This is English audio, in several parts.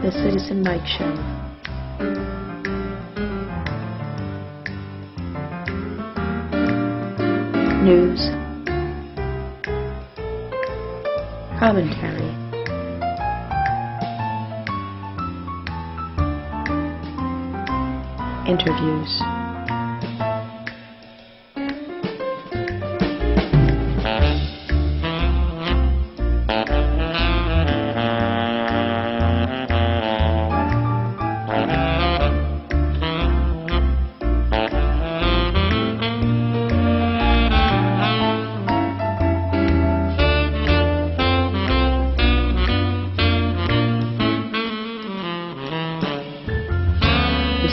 The Citizen Mike Show. News. Commentary. Interviews.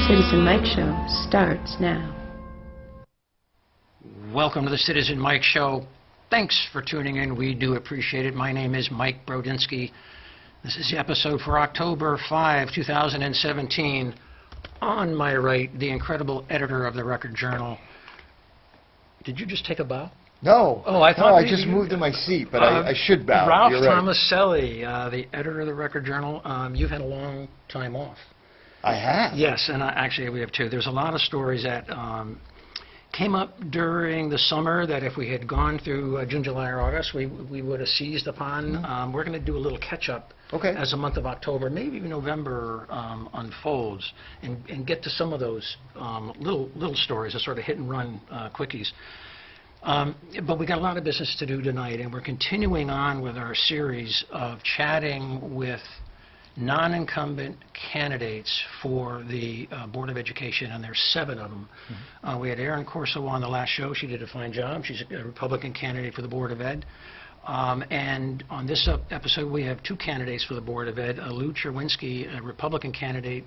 Citizen Mike Show starts now. Welcome to the Citizen Mike Show. Thanks for tuning in. We do appreciate it. My name is Mike Brodinski. This is the episode for October 5, 2017. On my right, the incredible editor of the Record Journal. Did you just take a bow? No. Oh, I thought I just moved in my seat, but I should bow. Ralph You're right. Tomaselli, the editor of the Record Journal. You've had a long time off. I have. Yes, and actually we have too. There's a lot of stories that came up during the summer that if we had gone through June, July, or August, we would have seized upon. We're going to do a little catch-up as the month of October, maybe even November unfolds, and get to some of those little stories, the sort of hit-and-run quickies. But we got a lot of business to do tonight, and we're continuing on with our series of chatting with non-incumbent candidates for the Board of Education, and there's 7 of them. We had Erin Corso on the last show. She did a fine job. She's a Republican candidate for the Board of Ed. And on this episode, we have 2 candidates for the Board of Ed, Lou Czerwinski, a Republican candidate,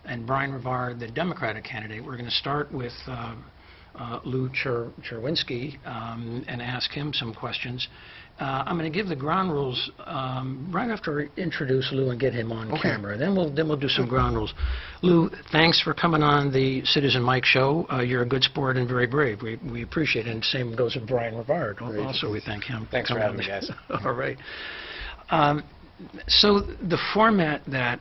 and Bryan Rivard, the Democratic candidate. We're going to start with Lou Czerwinski and ask him some questions. I'm going to give the ground rules right after I introduce Lou and get him on camera. Then we'll do some ground rules. Lou, thanks for coming on the Citizen Mike Show. You're a good sport and very brave. We appreciate it. And same goes with Bryan Rivard. Also, we thank him. Thanks for having me, guys. All right. So the format that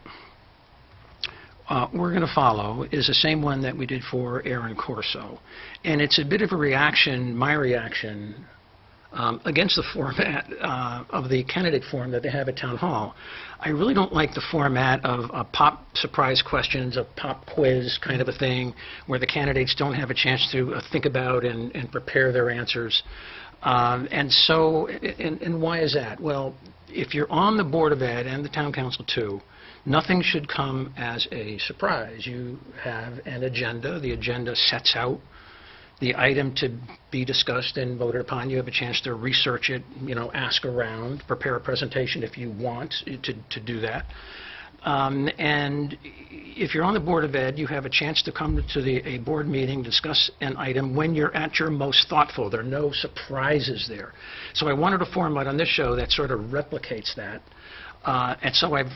we're going to follow is the same one that we did for Erin Corso. And it's a bit of a reaction, my reaction, against the format of the candidate forum that they have at Town Hall. I really don't like the format of pop surprise questions, a pop quiz kind of a thing, where the candidates don't have a chance to think about and prepare their answers. And why is that? Well, if you're on the Board of Ed and the Town Council too, nothing should come as a surprise. You have an agenda. The agenda sets out the item to be discussed and voted upon. You have a chance to research it, ask around, prepare a presentation if you want to do that. And if you're on the Board of Ed, you have a chance to come to a board meeting, discuss an item when you're at your most thoughtful. There are no surprises there. So I wanted a format on this show that sort of replicates that. And so I've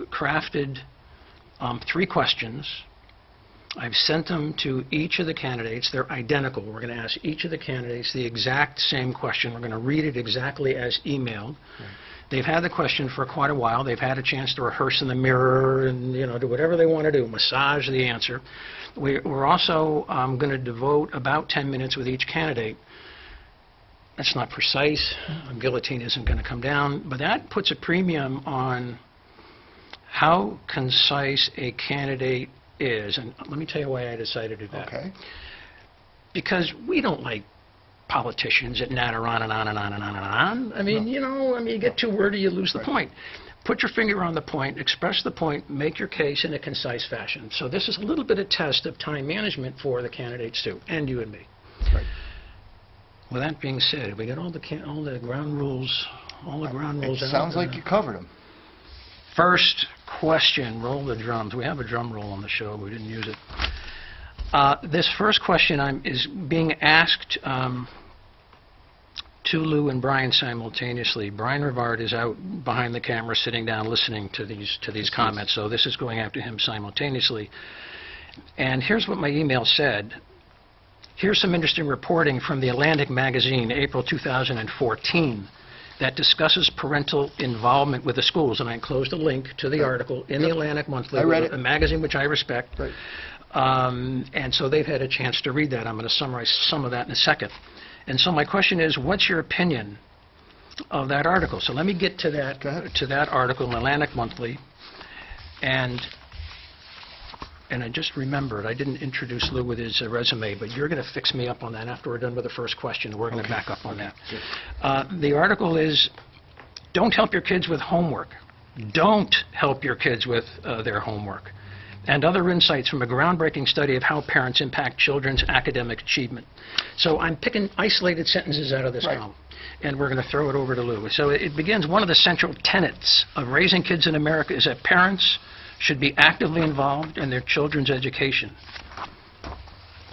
crafted 3 questions. I've sent them to each of the candidates. They're identical. We're going to ask each of the candidates the exact same question. We're going to read it exactly as emailed. They've had the question for quite a while. They've had a chance to rehearse in the mirror and do whatever they want to do, massage the answer. We're also going to devote about 10 minutes with each candidate. That's not precise. Guillotine isn't going to come down, but that puts a premium on how concise a candidate is. And let me tell you why I decided to do that. Okay. Because we don't like politicians that natter on and on and on and on and on. I mean, you get too wordy, you lose the point. Put your finger on the point, express the point, make your case in a concise fashion. So this is a little bit of test of time management for the candidates too, and you and me. Right. With that being said, we got all the ground rules, It sounds like you covered them. First question, roll the drums. We have a drum roll on the show, but we didn't use it. This first question is being asked to Lou and Bryan simultaneously. Bryan Rivard is out behind the camera, sitting down, listening to these comments. So this is going after him simultaneously. And here's what my email said. Here's some interesting reporting from the Atlantic magazine, April 2014. that discusses parental involvement with the schools, and I enclosed a link to the article in the Atlantic Monthly, I read it. a magazine which I respect. Right. And so they've had a chance to read that. I'm going to summarize some of that in a second. And so my question is, what's your opinion of that article? So let me get to that article in Atlantic Monthly. And I just remembered, I didn't introduce Lou with his resume, but you're going to fix me up on that after we're done with the first question. We're going to back up on that. The article is, don't help your kids with homework. Don't help your kids with their homework. And other insights from a groundbreaking study of how parents impact children's academic achievement. So I'm picking isolated sentences out of this column, and we're going to throw it over to Lou. So it begins, one of the central tenets of raising kids in America is that parents should be actively involved in their children's education,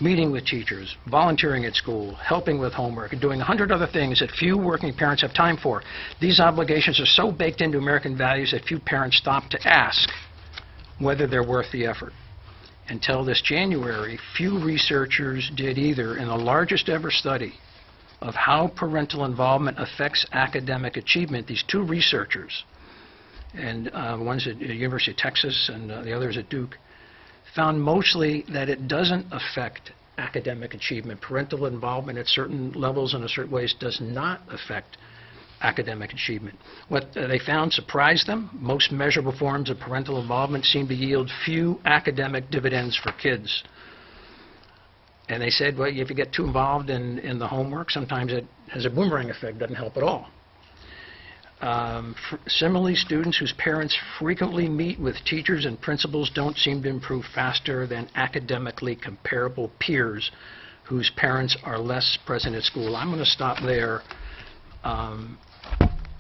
meeting with teachers, volunteering at school, helping with homework, and doing 100 other things that few working parents have time for. These obligations are so baked into American values that few parents stop to ask whether they're worth the effort. Until this January, few researchers did either in the largest ever study of how parental involvement affects academic achievement. These two researchers, and one's at the University of Texas and the other's at Duke, found mostly that it doesn't affect academic achievement. Parental involvement at certain levels and in certain ways does not affect academic achievement. What they found surprised them. Most measurable forms of parental involvement seem to yield few academic dividends for kids. And they said, well, if you get too involved in the homework, sometimes it has a boomerang effect, doesn't help at all. Similarly, students whose parents frequently meet with teachers and principals don't seem to improve faster than academically comparable peers whose parents are less present at school. I'm going to stop there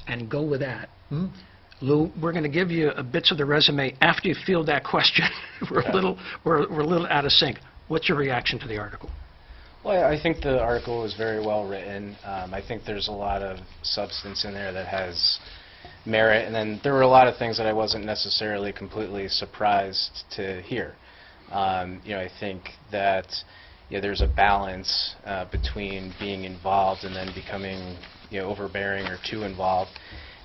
and go with that. Lou, we're going to give you bits of the resume after you field that question. We're a little out of sync. What's your reaction to the article? Well, I think the article was very well written. I think there's a lot of substance in there that has merit, and then there were a lot of things that I wasn't necessarily completely surprised to hear. I think that there's a balance between being involved and then becoming overbearing or too involved.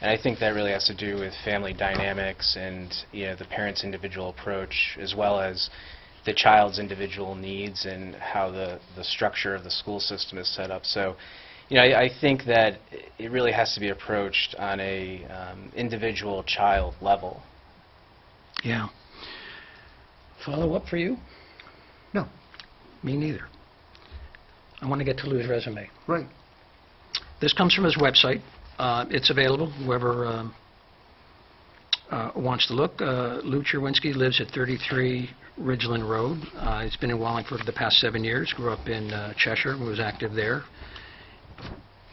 And I think that really has to do with family dynamics and the parent's individual approach, as well as the child's individual needs and how the structure of the school system is set up. So, I think that it really has to be approached on a individual child level. Yeah. Follow up for you? No. Me neither. I want to get to Lou's resume. Right. This comes from his website. It's available, whoever wants to look. Lou Czerwinski lives at 33 Ridgeland Road. He's been in Wallingford for the past 7 years, grew up in Cheshire, was active there.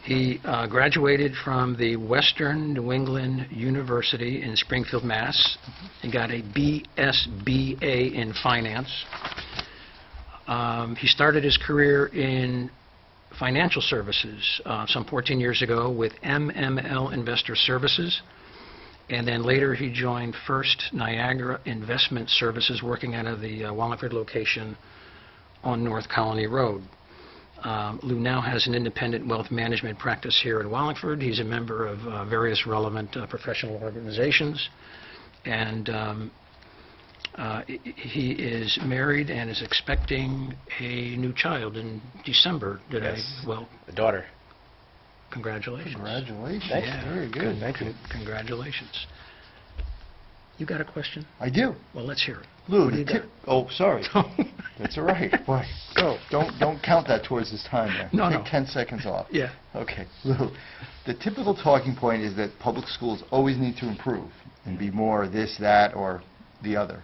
He graduated from the Western New England University in Springfield, Mass. He got a BSBA in finance. He started his career in financial services some 14 years ago with MML Investor Services. And then later he joined First Niagara Investment Services, working out of the Wallingford location on North Colony Road. Lou now has an independent wealth management practice here in Wallingford. He's a member of various relevant professional organizations. And he is married and is expecting a new child in December. A daughter. Congratulations. Congratulations. Yeah. Very good. Thank you. Congratulations. You got a question? I do. Well, let's hear it. Lou, What do you got? oh, sorry. That's all right. Boy, go. Don't count that towards his time there. No. Take 10 seconds off. Yeah. Okay. Lou, the typical talking point is that public schools always need to improve and be more this, that, or the other.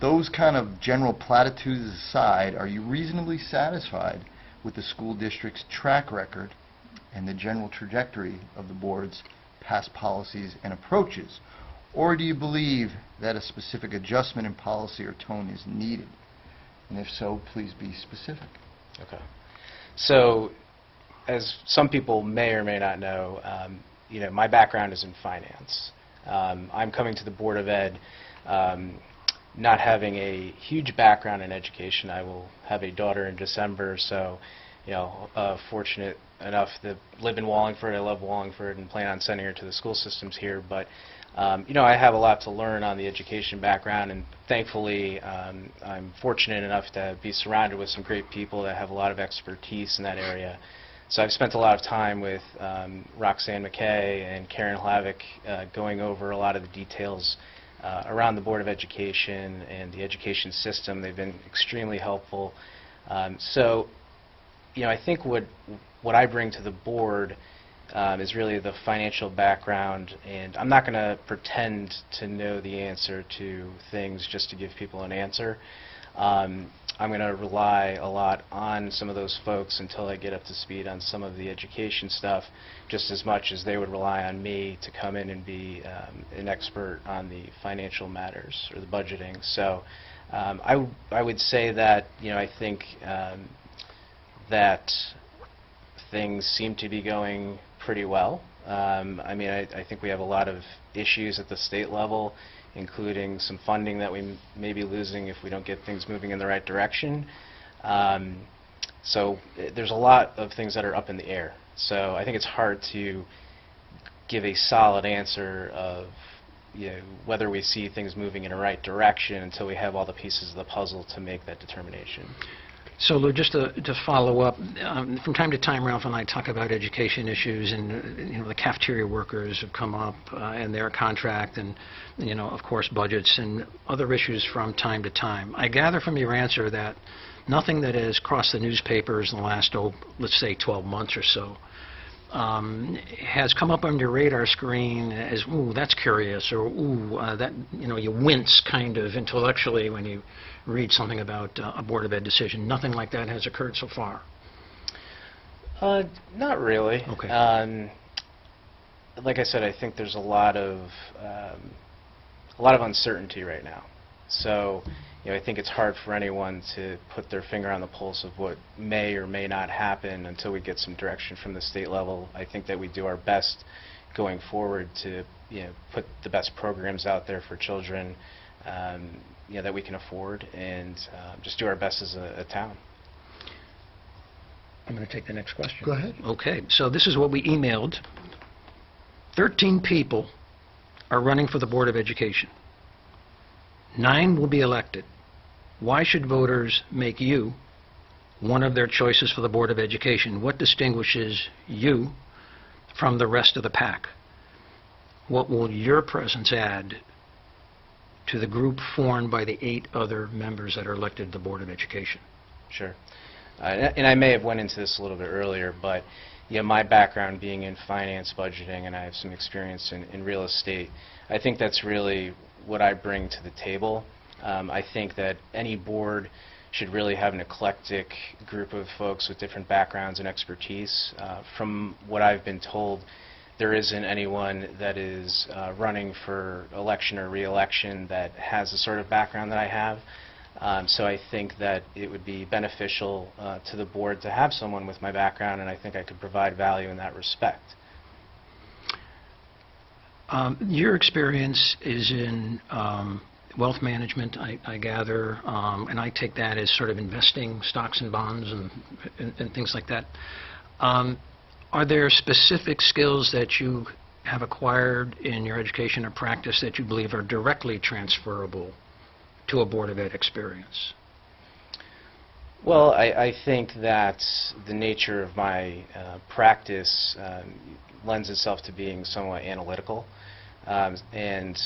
Those kind of general platitudes aside, are you reasonably satisfied with the school district's track record and the general trajectory of the board's past policies and approaches? Or do you believe that a specific adjustment in policy or tone is needed? And if so, please be specific. Okay. So, as some people may or may not know, my background is in finance. I'm coming to the Board of Ed not having a huge background in education. I will have a daughter in December, so fortunate enough to live in Wallingford. I love Wallingford and plan on sending her to the school systems here. But I have a lot to learn on the education background, and thankfully I'm fortunate enough to be surrounded with some great people that have a lot of expertise in that area. So I've spent a lot of time with Roxanne McKay and Karen Hlavik going over a lot of the details around the Board of Education and the education system. They've been extremely helpful. I think what I bring to the board is really the financial background, and I'm not going to pretend to know the answer to things just to give people an answer. I'm going to rely a lot on some of those folks until I get up to speed on some of the education stuff, just as much as they would rely on me to come in and be an expert on the financial matters or the budgeting. So I would say that I think that things seem to be going pretty well. I think we have a lot of issues at the state level, including some funding that we may be losing if we don't get things moving in the right direction. So there's a lot of things that are up in the air. So I think it's hard to give a solid answer of whether we see things moving in the right direction until we have all the pieces of the puzzle to make that determination. So, Lou, just to follow up, from time to time, Ralph and I talk about education issues, and the cafeteria workers have come up and their contract, and of course, budgets and other issues from time to time. I gather from your answer that nothing that has crossed the newspapers in the last, let's say, 12 months or so, has come up on your radar screen as, ooh, that's curious, or ooh, that you wince kind of intellectually when you read something about a Board of Ed decision. Nothing like that has occurred so far. Not really. Okay. Like I said, I think there's a lot of uncertainty right now. So, I think it's hard for anyone to put their finger on the pulse of what may or may not happen until we get some direction from the state level. I think that we do our best going forward to, put the best programs out there for children, that we can afford, and just do our best as a town. I'm going to take the next question. Go ahead. Okay, so this is what we emailed. 13 people are running for the Board of Education. 9 will be elected. Why should voters make you one of their choices for the Board of Education? What distinguishes you from the rest of the pack? What will your presence add to the group formed by the 8 other members that are elected to the Board of Education? Sure. And I may have went into this a little bit earlier, but my background being in finance, budgeting, and I have some experience in real estate, I think that's really what I bring to the table. I think that any board should really have an eclectic group of folks with different backgrounds and expertise. From what I've been told, there isn't anyone that is running for election or re-election that has the sort of background that I have. So I think that it would be beneficial to the board to have someone with my background, and I think I could provide value in that respect. Your experience is in wealth management, I gather, and I take that as sort of investing stocks and bonds and things like that. Are there specific skills that you have acquired in your education or practice that you believe are directly transferable to a Board of Ed experience? Well, I think that the nature of my practice lends itself to being somewhat analytical. And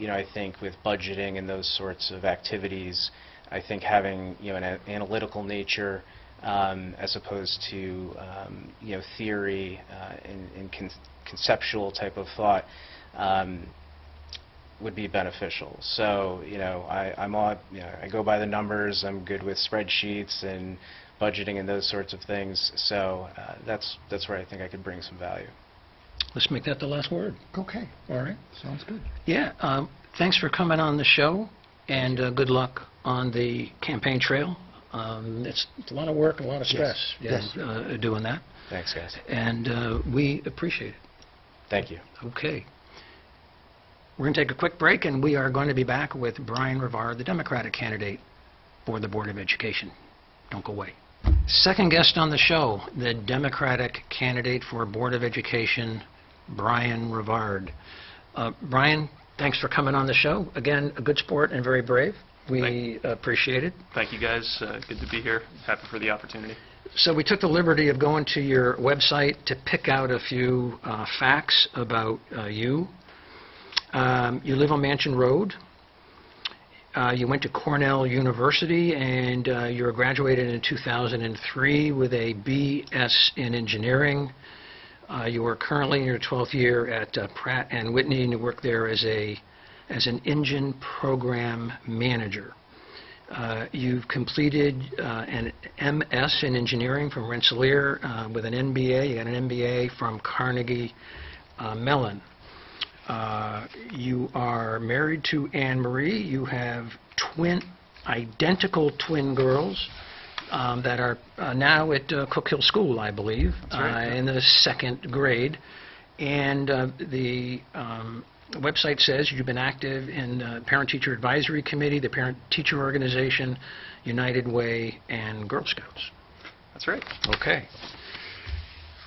I think with budgeting and those sorts of activities, I think having an analytical nature as opposed to theory and conceptual type of thought would be beneficial. So I go by the numbers. I'm good with spreadsheets and budgeting and those sorts of things. So that's where I think I could bring some value. Let's make that the last word. Okay. All right. Sounds good. Yeah. Thanks for coming on the show, and good luck on the campaign trail. It's a lot of work, a lot of stress doing that. Thanks, guys. And we appreciate it. Thank you. Okay. We're going to take a quick break, and we are going to be back with Bryan Rivard, the Democratic candidate for the Board of Education. Don't go away. Second guest on the show, the Democratic candidate for Board of Education, Bryan Rivard. Bryan, thanks for coming on the show. Again, a good sport and very brave. We appreciate it. Thank you, guys. Good to be here. Happy for the opportunity. So we took the liberty of going to your website to pick out a few facts about you. You live on Mansion Road. You went to Cornell University, and you were graduated in 2003 with a B.S. in engineering. You are currently in your 12th year at Pratt & Whitney, and you work there as an engine program manager. You've completed an MS in engineering from Rensselaer with an MBA. You got an MBA from Carnegie Mellon. You are married to Anne Marie. You have identical twin girls that are now at Cook Hill School, I believe, in the 2nd grade. And the website says you've been active in the Parent-Teacher Advisory Committee, the Parent-Teacher Organization, United Way, and Girl Scouts. That's right. Okay.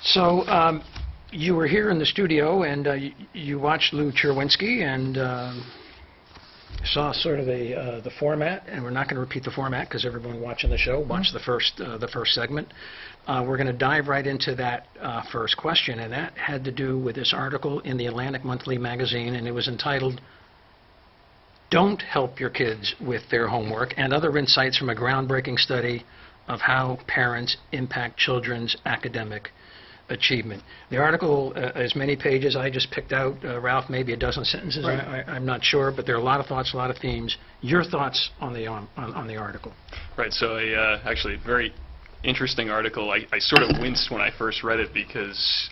So you were here in the studio, and you watched Lou Czerwinski, and saw sort of the format, and we're not going to repeat the format because everyone watching the show watched the first segment. We're going to dive right into that first question, and that had to do with this article in the Atlantic Monthly magazine, and it was entitled, "Don't Help Your Kids with Their Homework, and Other Insights from a Groundbreaking Study of How Parents Impact Children's Academic Achievement." The article is many pages. I just picked out, Ralph, maybe a dozen sentences. Right. I'm not sure, but there are a lot of thoughts, a lot of themes. Your thoughts on the article? Right. So, actually, very interesting article. I sort of winced when I first read it because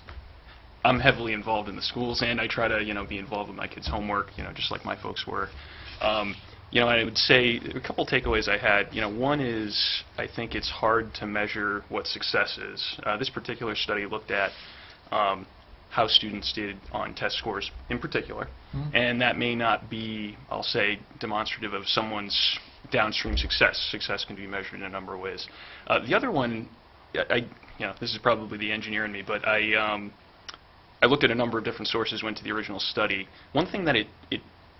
I'm heavily involved in the schools, and I try to, be involved with my kids' homework, just like my folks were. I would say a couple takeaways I had. One is I think it's hard to measure what success is. This particular study looked at how students did on test scores in particular, and that may not be, I'll say, demonstrative of someone's downstream success. Success can be measured in a number of ways. The other one, this is probably the engineer in me, but I looked at a number of different sources, went to the original study. One thing that it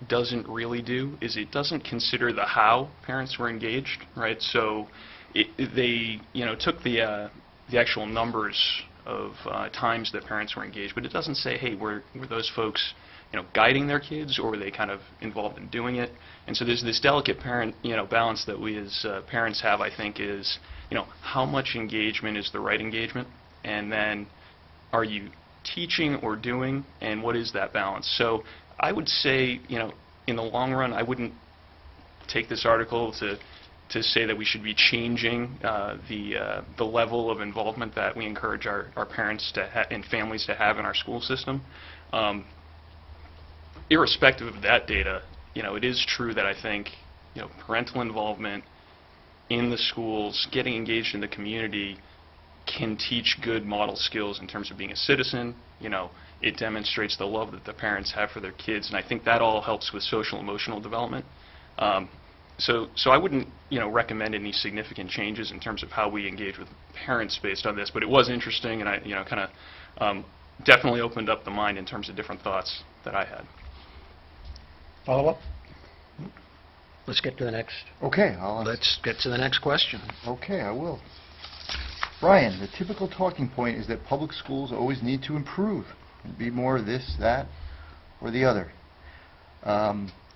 doesn't really do is it doesn't consider the how parents were engaged, right? So they took the actual numbers of times that parents were engaged, but it doesn't say, hey, were those folks guiding their kids, or were they kind of involved in doing it? And so there's this delicate parent balance that we as parents have, I think, is how much engagement is the right engagement, and then are you teaching or doing, and what is that balance? So I would say, in the long run, I wouldn't take this article to say that we should be changing the level of involvement that we encourage our parents and families to have in our school system. Irrespective of that data, it is true that I think, parental involvement in the schools, getting engaged in the community, can teach good model skills in terms of being a citizen. It demonstrates the love that the parents have for their kids, and I think that all helps with social emotional development. So I wouldn't recommend any significant changes in terms of how we engage with parents based on this, but it was interesting, and I kind of definitely opened up the mind in terms of different thoughts that I had. Follow up? Let's get to the next. Okay, Let's get to the next question. Okay, I will. Bryan, the typical talking point is that public schools always need to improve and be more this, that, or the other.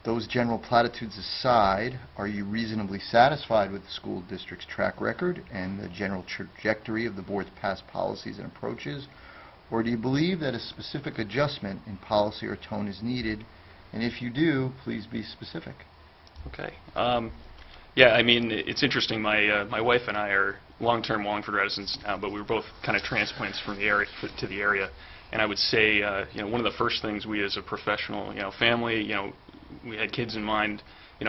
Those general platitudes aside, are you reasonably satisfied with the school district's track record and the general trajectory of the board's past policies and approaches? Or do you believe that a specific adjustment in policy or tone is needed? And if you do, please be specific. Okay. Yeah, I mean, it's interesting. My wife and I are long-term Wallingford residents now, but we were both kind of transplants from the area to the area. And I would say, one of the first things we as a professional, family, we had kids in mind.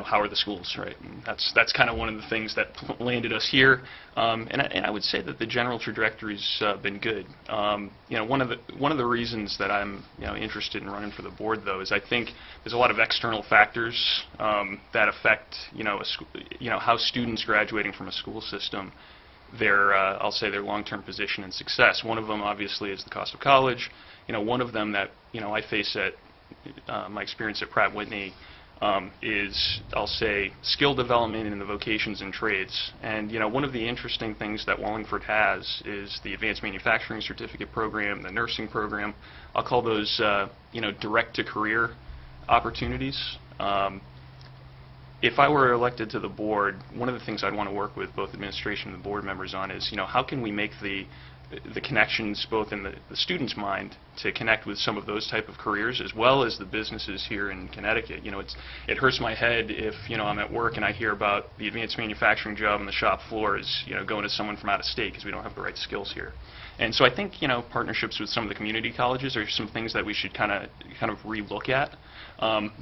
How are the schools, right? And that's kind of one of the things that landed us here. And I would say that the general trajectory's been good. One of the reasons that I'm interested in running for the board, though, is I think there's a lot of external factors that affect how students graduating from a school system I'll say their long-term position and success. One of them obviously is the cost of college. One of them that I face at my experience at Pratt Whitney is, I'll say, skill development in the vocations and trades. And one of the interesting things that Wallingford has is the Advanced Manufacturing Certificate Program, the nursing program. I'll call those direct-to-career opportunities. If I were elected to the board, one of the things I'd want to work with both administration and the board members on is, how can we make the connections both in the student's mind to connect with some of those type of careers as well as the businesses here in Connecticut. It hurts my head if I'm at work and I hear about the advanced manufacturing job on the shop floor is going to someone from out of state because we don't have the right skills here. And so I think partnerships with some of the community colleges are some things that we should kind of relook at.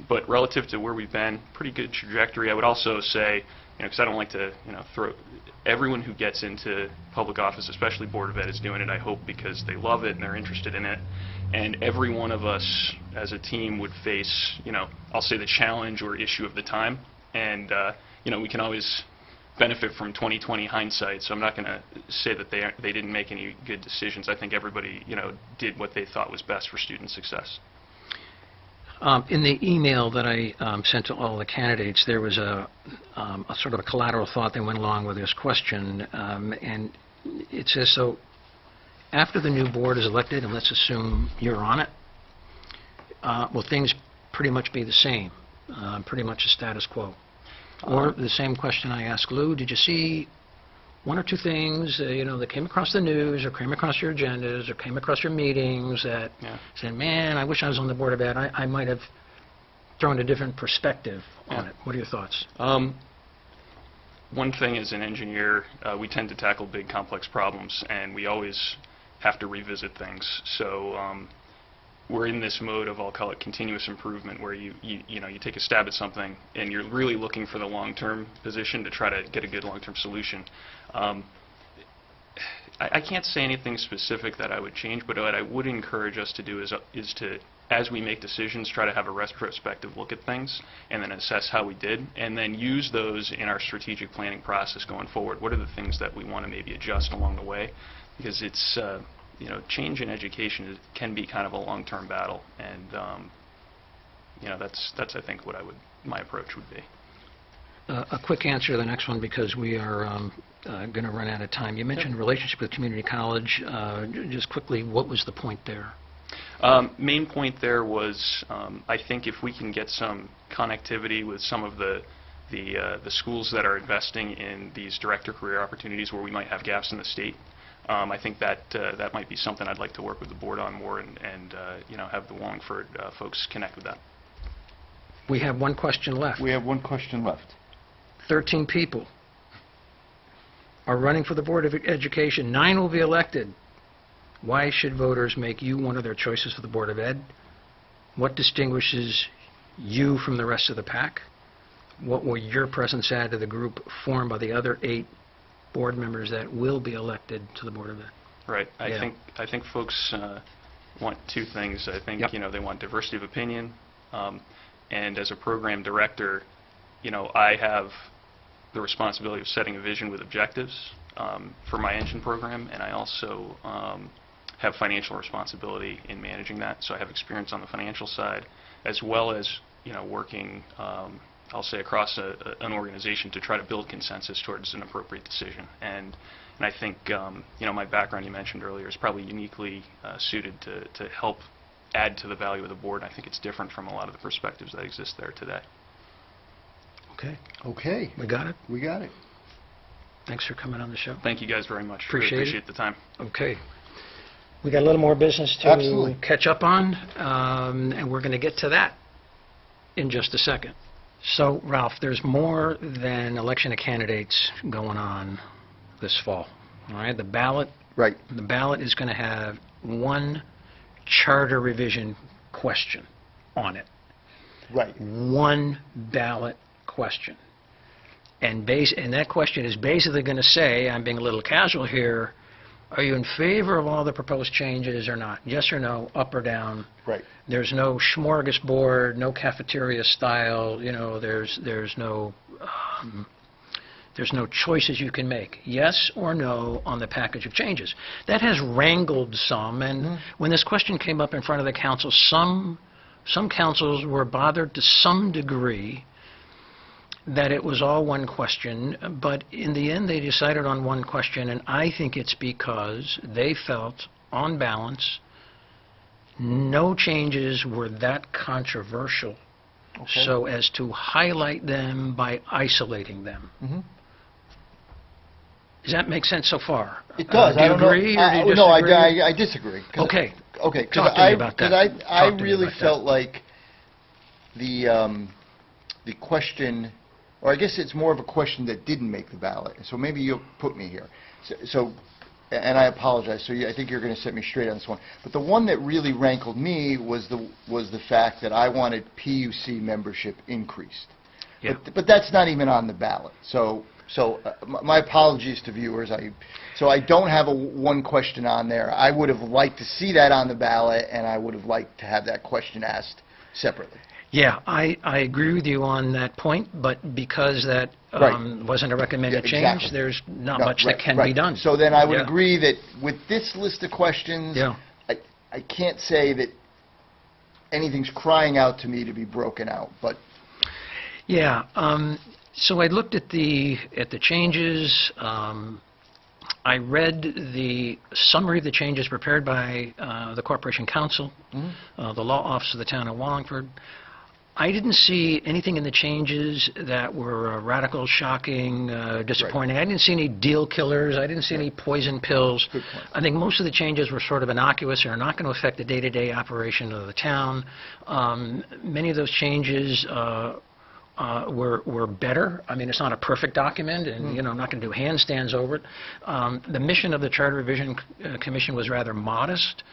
But relative to where we've been, pretty good trajectory. I would also say, because I don't like to throw everyone who gets into public office, especially Board of Ed, is doing it, I hope, because they love it and they're interested in it. And every one of us as a team would face, I'll say the challenge or issue of the time. And, we can always benefit from 20/20 hindsight, so I'm not going to say that they didn't make any good decisions. I think everybody, did what they thought was best for student success. In the email that I sent to all the candidates, there was a sort of a collateral thought that went along with this question, and it says, so after the new board is elected, and let's assume you're on it, will things pretty much be the same, pretty much a status quo? Or the same question I asked Lou, did you see one or two things, that came across the news or came across your agendas or came across your meetings that said, man, I wish I was on the Board of Ed. I might have thrown a different perspective on it. What are your thoughts? One thing as an engineer, we tend to tackle big, complex problems, and we always have to revisit things. So we're in this mode of, I'll call it continuous improvement, where you take a stab at something and you're really looking for the long-term position to try to get a good long-term solution. I can't say anything specific that I would change, but what I would encourage us to do is to, as we make decisions, try to have a retrospective look at things and then assess how we did, and then use those in our strategic planning process going forward. What are the things that we want to maybe adjust along the way? Because it's change in education can be kind of a long-term battle, and that's I think what my approach would be. A quick answer to the next one, because we are going to run out of time. You mentioned relationship with community college. Just quickly, what was the point there? Main point there was, I think if we can get some connectivity with some of the schools that are investing in these director career opportunities where we might have gaps in the state, I think that might be something I'd like to work with the board on more and have the Wallingford folks connect with that. We have one question left. We have one question left. 13 people are running for the Board of Education. 9 will be elected. Why should voters make you one of their choices for the Board of Ed? What distinguishes you from the rest of the pack? What will your presence add to the group formed by the other 8 board members that will be elected to the Board of Ed? Right. I think folks want two things. I think they want diversity of opinion, and as a program director, I have the responsibility of setting a vision with objectives for my engine program, and I also have financial responsibility in managing that. So I have experience on the financial side, as well as working, I'll say, across an organization to try to build consensus towards an appropriate decision. And I think my background you mentioned earlier is probably uniquely suited to help add to the value of the board. I think it's different from a lot of the perspectives that exist there today. Okay. Okay. We got it? We got it. Thanks for coming on the show. Thank you guys very much. Appreciate the time. Okay. We got a little more business to Absolutely. catch up on, and we're going to get to that in just a second. So, Ralph, there's more than election of candidates going on this fall. All right? The ballot is going to have one charter revision question on it. Right. One ballot question. And that question is basically going to say, I'm being a little casual here, are you in favor of all the proposed changes or not? Yes or no, up or down? Right. There's no smorgasbord, no cafeteria style, there's no There's no choices you can make, yes or no, on the package of changes. That has wrangled some, and when this question came up in front of the council, some councils were bothered to some degree that it was all one question, but in the end they decided on one question, and I think it's because they felt, on balance, no changes were that controversial so as to highlight them by isolating them. Does that make sense so far? It does. Do you I don't know. agree or do you No, disagree? I disagree. Okay. Okay. Talk to me about that. Because I Talk to me really about that. felt like the question, or I guess it's more of a question that didn't make the ballot. So maybe you'll put me here. And I apologize. So I think you're going to set me straight on this one. But the one that really rankled me was the fact that I wanted PUC membership increased. Yeah. But that's not even on the ballot. So my apologies to viewers. So I don't have one question on there. I would have liked to see that on the ballot, and I would have liked to have that question asked separately. Yeah, I agree with you on that point, but because that wasn't a recommended Yeah, change, exactly. there's not No, much right, that can right. be done. So then I would Yeah. agree that with this list of questions, Yeah. I can't say that anything's crying out to me to be broken out, but Yeah, so I looked at the changes. I read the summary of the changes prepared by the Corporation Council, the Law Office of the Town of Wallingford. I didn't see anything in the changes that were radical, shocking, disappointing. I didn't see any deal killers. I didn't see any poison pills. Good point. I think most of the changes were sort of innocuous and are not going to affect the day-to-day operation of the town. Many of those changes were better. I mean, it's not a perfect document, and I'm not going to do handstands over it. The mission of the Charter Revision Commission was rather modest.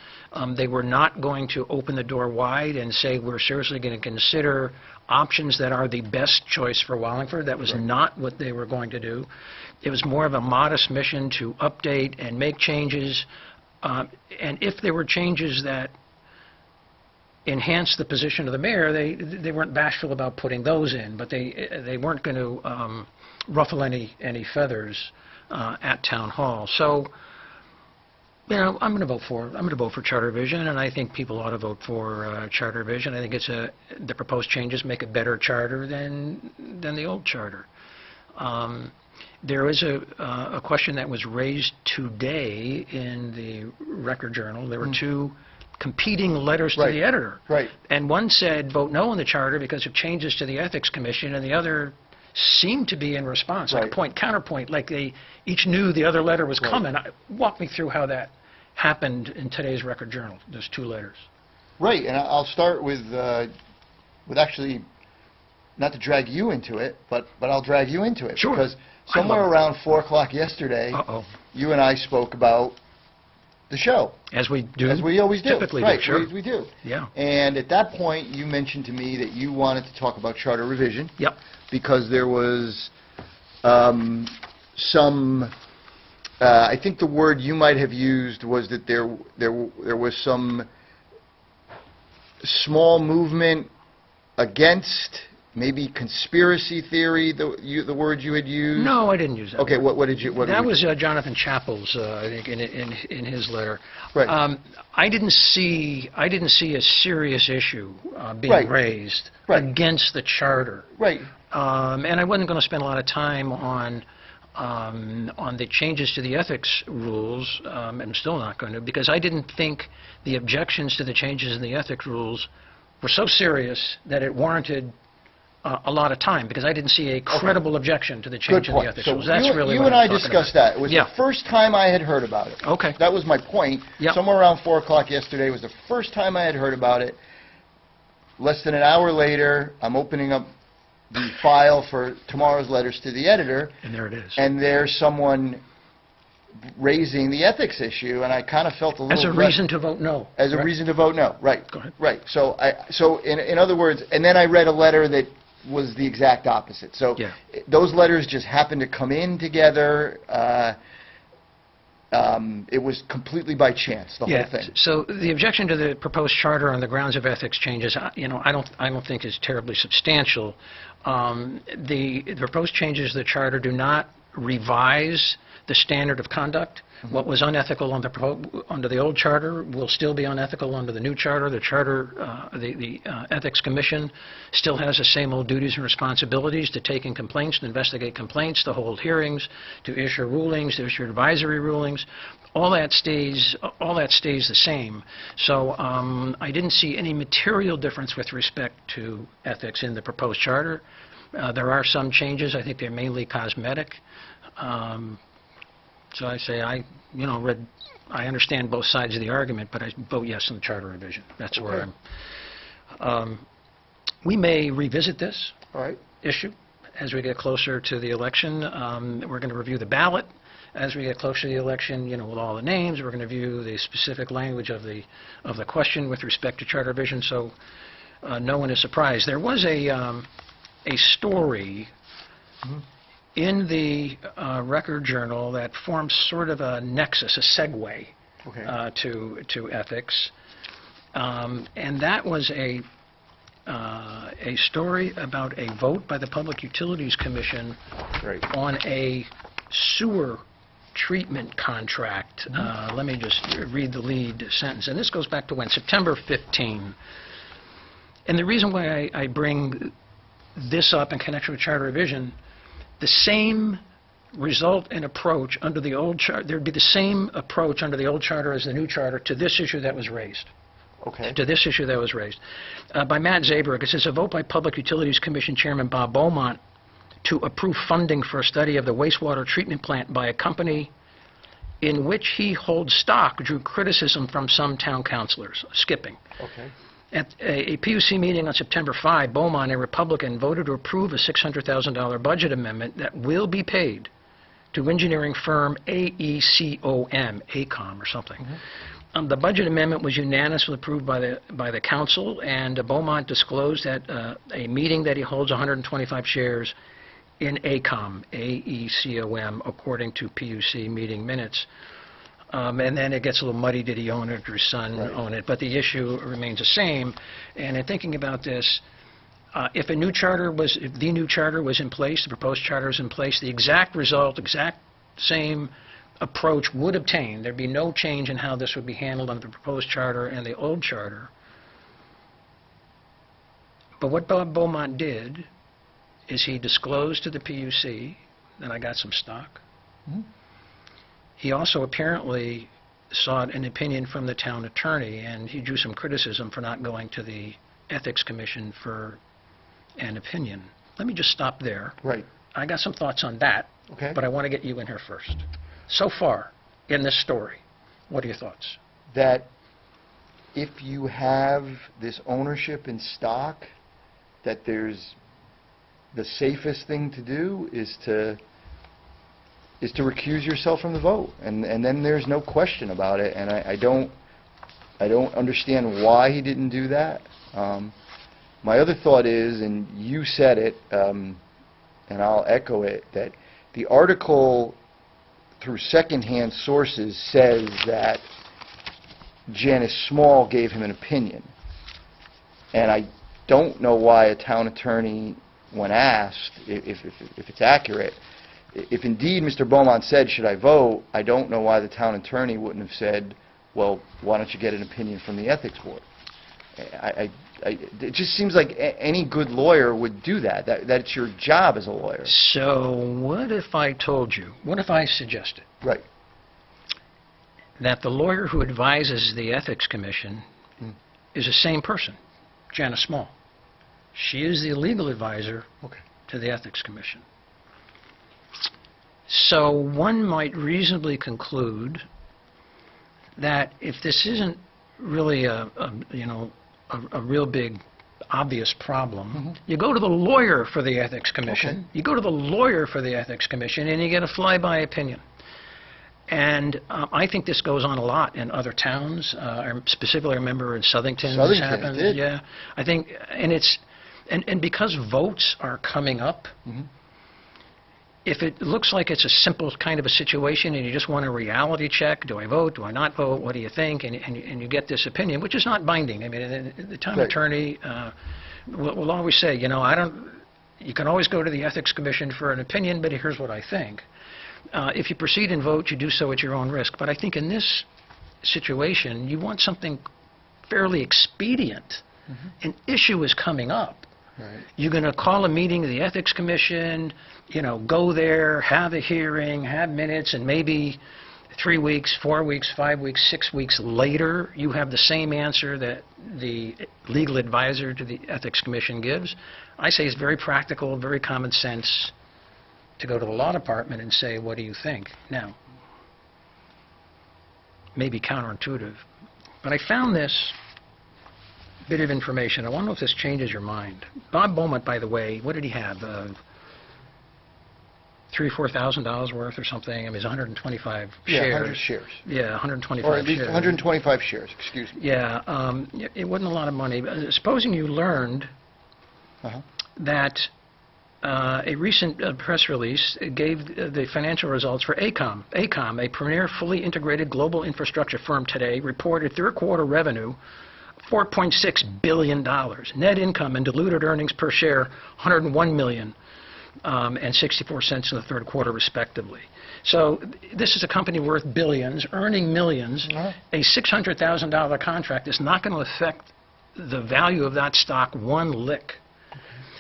They were not going to open the door wide and say we're seriously going to consider options that are the best choice for Wallingford. That was not what they were going to do. It was more of a modest mission to update and make changes. And if there were changes that enhance the position of the mayor, they weren't bashful about putting those in, but they weren't going to ruffle any feathers at town hall. So, I'm going to vote for it. I'm going to vote for Charter Revision, and I think people ought to vote for Charter Revision. I think the proposed changes make a better charter than the old charter. There was a question that was raised today in the Record Journal. There were two competing letters to the editor. Right. And one said vote no on the charter because of changes to the Ethics Commission, and the other seemed to be in response, like a point, counterpoint, like they each knew the other letter was coming. Walk me through how that happened in today's Record Journal. There's two letters. Right, and I'll start with actually, not to drag you into it, but I'll drag you into it. Sure. Because somewhere around 4 o'clock yesterday, you and I spoke about the show. As we do. As we always do. Typically right, do, sure. we do. Yeah. And at that point, you mentioned to me that you wanted to talk about charter revision. Yep. Because there was some, I think the word you might have used was that there was some small movement against maybe conspiracy theory, the word you had used. No, I didn't use that. Okay, what did you? That was Jonathan Chappell's, I think, in his letter. Right. I didn't see a serious issue being raised against the charter. Right. And I wasn't going to spend a lot of time on the changes to the ethics rules. I'm still not going to, because I didn't think the objections to the changes in the ethics rules were so serious that it warranted a lot of time, because I didn't see a credible objection to the change in the ethics rules. That's really you what and I'm I talking discussed about. that. It was the first time I had heard about it. Okay. That was my point. Yep. Somewhere around 4 o'clock yesterday was the first time I had heard about it. Less than an hour later, I'm opening up the file for tomorrow's letters to the editor. And there it is. And there's someone raising the ethics issue, and I kind of felt a little... As a reason to vote no. As a reason to vote no, right. Go ahead. Right. So in other words, and then I read a letter that was the exact opposite. So those letters just happened to come in together. it was completely by chance, the whole thing. So the objection to the proposed charter on the grounds of ethics changes, I don't think is terribly substantial. The proposed changes to the charter do not revise the standard of conduct. What was unethical under the old charter will still be unethical under the new charter. The charter, the Ethics Commission still has the same old duties and responsibilities to take in complaints, to investigate complaints, to hold hearings, to issue rulings, to issue advisory rulings. All that stays the same. So I didn't see any material difference with respect to ethics in the proposed charter. There are some changes. I think they're mainly cosmetic. So I say I understand both sides of the argument, but I vote yes on the charter revision. That's where I'm. We may revisit this issue as we get closer to the election. We're going to review the ballot as we get closer to the election, with all the names. We're going to view the specific language of the question with respect to charter revision, so no one is surprised. There was a story in the Record Journal that forms sort of a nexus, a segue to ethics, and that was a story about a vote by the Public Utilities Commission on a sewer treatment contract. Let me just read the lead sentence, and this goes back to when? September 15. And the reason why I bring this up in connection with charter revision, the same result and approach under the old charter, there'd be the same approach under the old charter as the new charter to this issue that was raised. To this issue that was raised. By Matt Zaberg, it says, a vote by Public Utilities Commission Chairman Bob Beaumont to approve funding for a study of the wastewater treatment plant by a company in which he holds stock drew criticism from some town councilors. Skipping. At a PUC meeting on September 5, Beaumont, a Republican, voted to approve a $600,000 budget amendment that will be paid to engineering firm AECOM or something. The budget amendment was unanimously approved by the council, and Beaumont disclosed at a meeting that he holds 125 shares in AECOM, according to PUC meeting minutes. And then it gets a little muddy, did he own it or his son own it? But the issue remains the same. And in thinking about this, if the new charter was in place, the proposed charter is in place, the exact result, exact same approach would obtain. There'd be no change in how this would be handled under the proposed charter and the old charter. But what Bob Beaumont did is he disclosed to the PUC that I got some stock. He also apparently sought an opinion from the town attorney, and he drew some criticism for not going to the Ethics Commission for an opinion. Let me just stop there. I got some thoughts on that, but I want to get you in here first. So far, in this story, what are your thoughts? That if you have this ownership in stock, that the safest thing to do is to recuse yourself from the vote, and then there's no question about it. And I don't understand why he didn't do that. My other thought is, and you said it, and I'll echo it, that the article through secondhand sources says that Janice Small gave him an opinion, and I don't know why a town attorney, when asked if it's accurate, if indeed Mr. Beaumont said, should I vote, I don't know why the town attorney wouldn't have said, well, why don't you get an opinion from the ethics board? It just seems like any good lawyer would do that. That's your job as a lawyer. So what if I told you, what if I suggested that the lawyer who advises the Ethics Commission is the same person, Janice Small? She is the legal advisor to the Ethics Commission. So one might reasonably conclude that if this isn't really a real big, obvious problem, you go to the lawyer for the Ethics Commission. You go to the lawyer for the Ethics Commission, and you get a flyby opinion. And I think this goes on a lot in other towns. Specifically, I remember in Southington this happened. Yeah, I think, and because votes are coming up, if it looks like it's a simple kind of a situation and you just want a reality check, do I vote, do I not vote, what do you think, and you get this opinion, which is not binding. I mean, the town Right. attorney will always say, you know, you can always go to the Ethics Commission for an opinion, but here's what I think. If you proceed and vote, you do so at your own risk. But I think in this situation, you want something fairly expedient. An issue is coming up. Right. You're going to call a meeting of the Ethics Commission, you know, go there, have a hearing, have minutes, and maybe 3 weeks, 4 weeks, 5 weeks, 6 weeks later, you have the same answer that the legal advisor to the Ethics Commission gives. I say it's very practical, very common sense to go to the law department and say, what do you think? Now, maybe counterintuitive, but I found this bit of information. I want to know if this changes your mind. Bob Beaumont, by the way, what did he have? $3,000 or $4,000 worth or something? I mean, it's 125 Yeah, shares. 100 shares. Yeah, 125 Or at least shares. 125 shares, excuse me. Yeah, it wasn't a lot of money. But supposing you learned Uh-huh. that a recent press release gave the financial results for AECOM. AECOM, a premier fully integrated global infrastructure firm today, reported third quarter revenue $4.6 billion. Net income and diluted earnings per share, $101 million and 64 cents in the third quarter, respectively. So this is a company worth billions, earning millions. Uh-huh. A $600,000 contract is not going to affect the value of that stock one lick.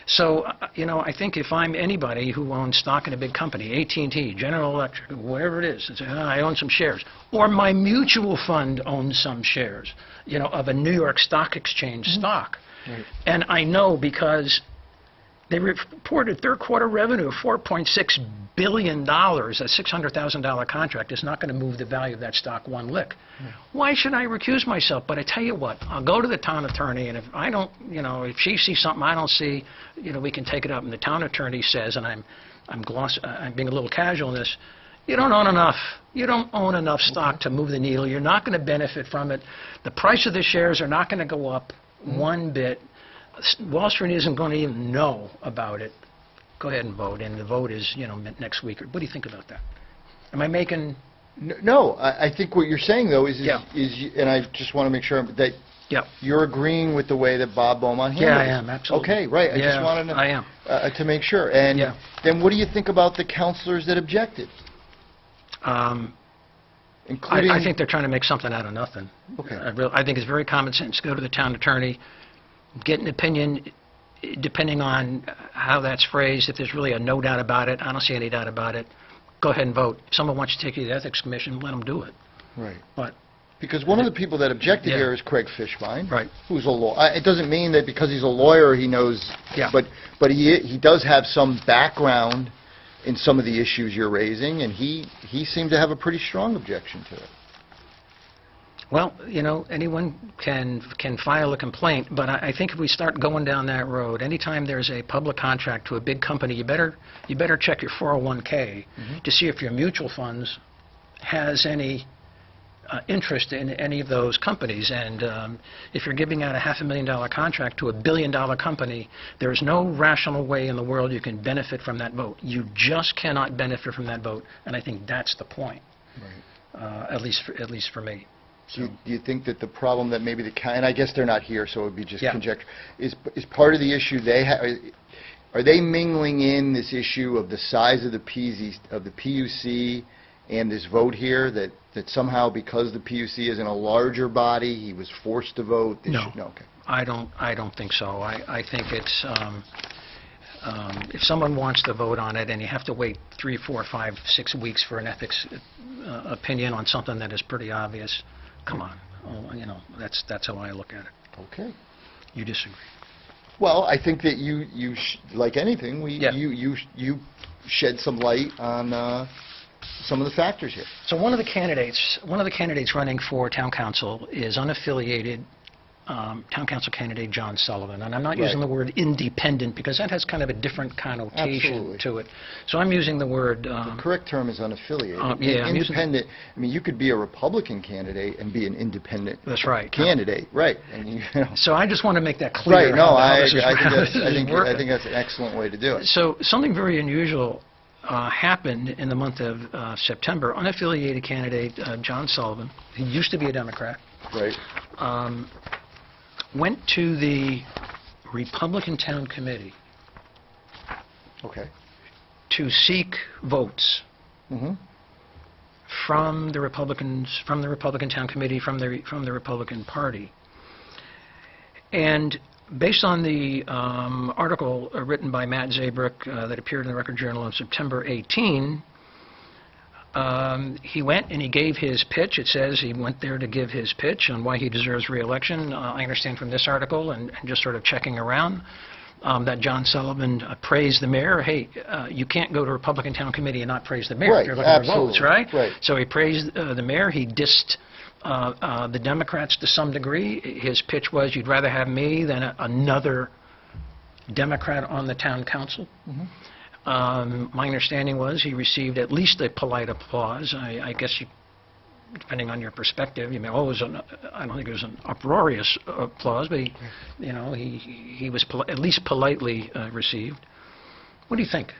So, you know, I think if I'm anybody who owns stock in a big company, AT&T, General Electric, whatever it is, and say, I own some shares, or my mutual fund owns some shares, you know, of a New York Stock Exchange stock. Right. And I know because they reported third quarter revenue of $4.6 billion. A $600,000 contract is not going to move the value of that stock one lick. Why should I recuse myself? But I tell you what, I'll go to the town attorney, and if I don't, you know, if she sees something I don't see, you know, we can take it up. And the town attorney says, and I'm being a little casual in this, you don't own enough. You don't own enough stock to move the needle. You're not going to benefit from it. The price of the shares are not going to go up one bit. Wall Street isn't going to even know about it. Go ahead and vote, and the vote is, you know, next week. What do you think about that? Am I making? No, I think what you're saying, though, is, Yeah. and I just want to make sure that Yeah. you're agreeing with the way that Bob Beaumont handled Yeah, I it. am, absolutely. Okay, right. I Yeah, just wanted to, I am. To make sure. And Yeah. then what do you think about the counselors that objected? Including, I think they're trying to make something out of nothing. Okay. I think it's very common sense. Go to the town attorney, get an opinion, depending on how that's phrased. If there's really a no doubt about it, I don't see any doubt about it, go ahead and vote. If someone wants to take you to the Ethics Commission, let them do it. Right. But, Because one of the people that objected Yeah. here is Craig Fishbein, Right. who's a lawyer. It doesn't mean that because he's a lawyer he knows, Yeah. but he does have some background in some of the issues you're raising, and he seemed to have a pretty strong objection to it. well, you know, anyone can file a complaint, but I think if we start going down that road, anytime there's a public contract to a big company, you better check your 401k to see if your mutual funds has any interest in any of those companies. And if you're giving out a $500,000 contract to a $1 billion company, there's no rational way in the world you can benefit from that vote. You just cannot benefit from that vote, and I think that's the point. Right. At least for me. Do you think that the problem that maybe and I guess they're not here, so it would be just Yeah. conjecture, is part of the issue they have? Are they mingling in this issue of the size of the PUC and this vote here, that somehow because the PUC is in a larger body, he was forced to vote? No. No, okay. I don't think so. I think it's if someone wants to vote on it and you have to wait 3, 4, 5, 6 weeks for an ethics opinion on something that is pretty obvious, come on. You know, that's how I look at it. Okay. You disagree? Well, I think that like anything, Yeah. you shed some light on some of the factors here. So one of the candidates running for town council is unaffiliated town council candidate John Sullivan, and I'm not using Right. the word independent because that has kind of a different connotation Absolutely. to it. So I'm using the word. The correct term is unaffiliated. Yeah, I'm using- Independent. I mean, you could be a Republican candidate and be an independent That's right. candidate, right? And you know. So I just want to make that clear. Right. No, how I this is- think how this is I think working. that's an excellent way to do it. So something very unusual happened in the month of September. Unaffiliated candidate John Sullivan, he used to be a Democrat, Right. went to the Republican Town Committee Okay. to seek votes Mm-hmm. from the Republicans, from the Republican Town Committee, from the Republican Party. And based on the article written by Matt Zabrook that appeared in the Record Journal on September 18, he went and he gave his pitch. It says he went there to give his pitch on why he deserves re-election. I understand from this article and just sort of checking around that John Sullivan praised the mayor. Hey, you can't go to Republican Town Committee and not praise the mayor. Right, You're looking for votes, absolutely, right? right. So he praised the mayor. He dissed the Democrats to some degree. His pitch was, you'd rather have me than another Democrat on the town council. My understanding was he received at least a polite applause. I guess you, depending on your perspective, you may always. I don't think it was an uproarious applause, but he was at least politely received. What do you think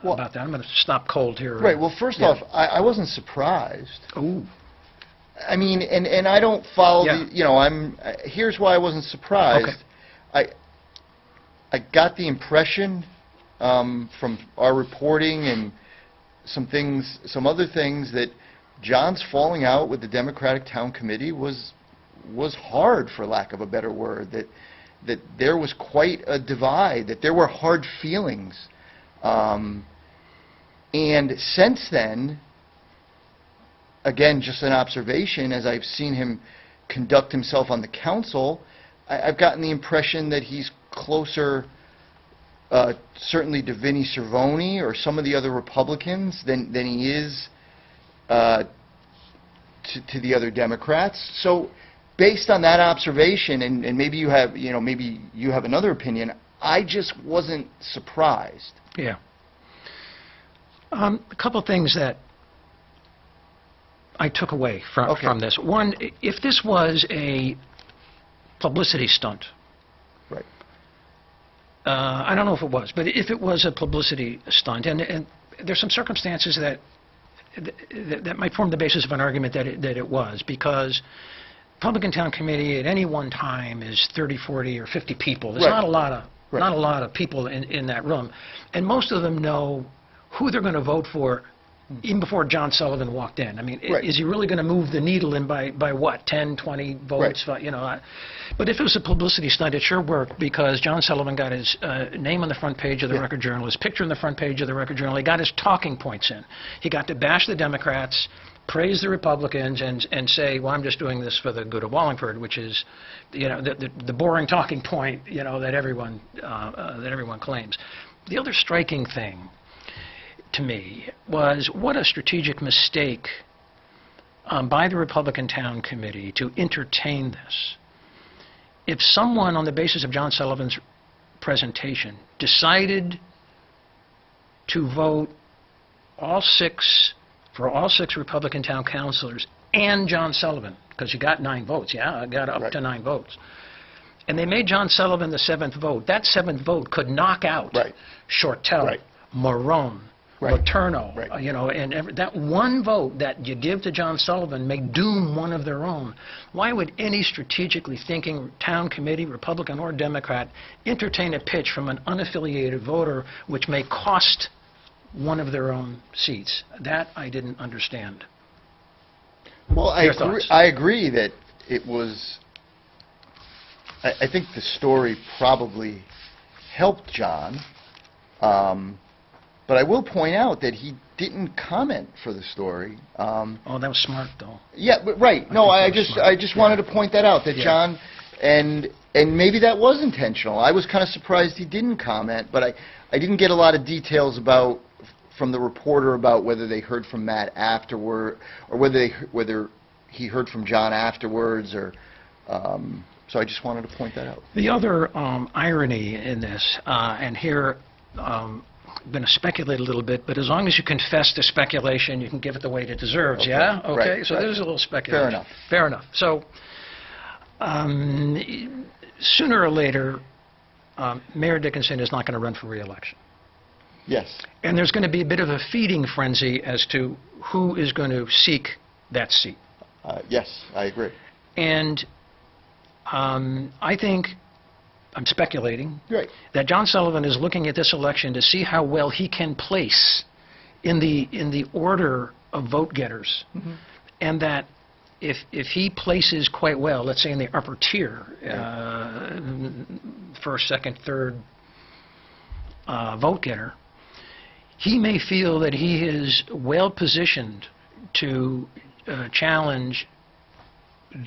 about that? I'm going to stop cold here. Right. Well, first Yeah. off, I wasn't surprised. Ooh. I mean, and I don't follow Yeah. the, here's why I wasn't surprised. I got the impression from our reporting and some other things that John's falling out with the Democratic Town Committee was hard, for lack of a better word, that there was quite a divide, that there were hard feelings. And since then, again, just an observation, as I've seen him conduct himself on the council, I've gotten the impression that he's closer, certainly to Vinnie Cervoni or some of the other Republicans than he is to the other Democrats. So, based on that observation, and maybe you have, maybe you have another opinion, I just wasn't surprised. Yeah. A couple of things that I took away from this. One, if this was a publicity stunt, Right. I don't know if it was, but if it was a publicity stunt, and there's some circumstances that might form the basis of an argument that it was, because Republican Town Committee at any one time is 30, 40, or 50 people. There's Right. not a lot of Right. not a lot of people in that room, and most of them know who they're going to vote for even before John Sullivan walked in. I mean, Right. is he really going to move the needle in by what, 10, 20 votes? Right. But if it was a publicity stunt, it sure worked, because John Sullivan got his name on the front page of the Record Journal, his picture on the front page of the Record Journal. He got his talking points in. He got to bash the Democrats, praise the Republicans, and say, well, I'm just doing this for the good of Wallingford, which is, the boring talking point, that everyone claims. The other striking thing to me was what a strategic mistake by the Republican Town Committee to entertain this. If someone, on the basis of John Sullivan's presentation, decided to vote for all six Republican town councilors and John Sullivan, because you got 9 votes, I got up Right. to 9 votes, and they made John Sullivan the 7th vote, that 7th vote could knock out Right. Shortell, Right. Marone, Right. Letourneau, Right. and that one vote that you give to John Sullivan may doom one of their own. Why would any strategically thinking town committee, Republican or Democrat, entertain a pitch from an unaffiliated voter which may cost one of their own seats? That I didn't understand. Well, Your thoughts? I agree that it was. I think the story probably helped John, but I will point out that he didn't comment for the story. Oh, that was smart, though. Yeah, but right. No, think I that was just smart. wanted to point that out, that Yeah. John, and maybe that was intentional. I was kind of surprised he didn't comment, but I didn't get a lot of details from the reporter about whether they heard from Matt afterward, or whether he heard from John afterwards, or so I just wanted to point that out. The other irony in this, and here I'm going to speculate a little bit, but as long as you confess to speculation, you can give it the weight it deserves, Okay. yeah? Okay, Right, so right. there's a little speculation. Fair enough. Fair enough. So sooner or later, Mayor Dickinson is not going to run for re-election. Yes. And there's going to be a bit of a feeding frenzy as to who is going to seek that seat. Yes, I agree. And I think, I'm speculating, Right. that John Sullivan is looking at this election to see how well he can place in the order of vote getters, and that if he places quite well, let's say in the upper tier, first, second, third vote getter, he may feel that he is well positioned to challenge